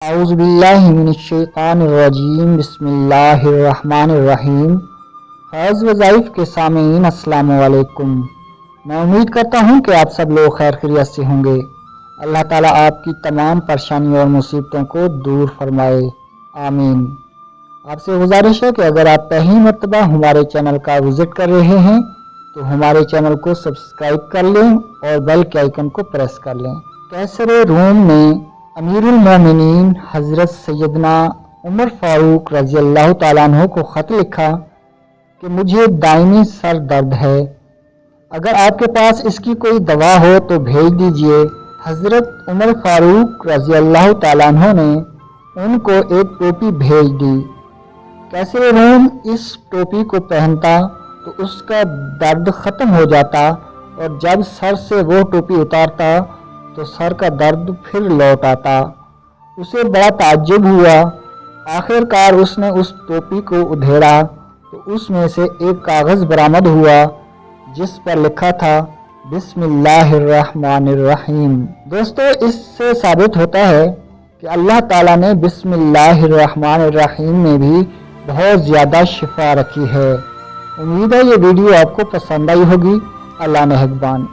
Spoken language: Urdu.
اعوذ باللہ من الشیطان الرجیم بسم اللہ الرحمن الرحیم۔ فیض وظائف کے سامعین السلام علیکم۔ میں امید کرتا ہوں کہ آپ سب لوگ خیر خیریت سے ہوں گے۔ اللہ تعالیٰ آپ کی تمام پریشانیوں اور مصیبتوں کو دور فرمائے، آمین۔ آپ سے گزارش ہے کہ اگر آپ پہلی مرتبہ ہمارے چینل کا وزٹ کر رہے ہیں تو ہمارے چینل کو سبسکرائب کر لیں اور بیل کے آئیکن کو پریس کر لیں۔ قیصر روم نے امیر المومنین حضرت سیدنا عمر فاروق رضی اللہ تعالیٰ عنہ کو خط لکھا کہ مجھے دائمی سر درد ہے، اگر آپ کے پاس اس کی کوئی دوا ہو تو بھیج دیجئے۔ حضرت عمر فاروق رضی اللہ تعالیٰ عنہ نے ان کو ایک ٹوپی بھیج دی۔ قیصر روم اس ٹوپی کو پہنتا تو اس کا درد ختم ہو جاتا، اور جب سر سے وہ ٹوپی اتارتا تو سر کا درد پھر لوٹ آتا۔ اسے بڑا تعجب ہوا۔ آخر کار اس نے اس ٹوپی کو ادھیڑا تو اس میں سے ایک کاغذ برآمد ہوا جس پر لکھا تھا بسم اللہ الرحمن الرحیم۔ دوستو، اس سے ثابت ہوتا ہے کہ اللہ تعالیٰ نے بسم اللہ الرحمن الرحیم میں بھی بہت زیادہ شفا رکھی ہے۔ امید ہے یہ ویڈیو آپ کو پسند آئی ہوگی۔ اللہ نگہبان۔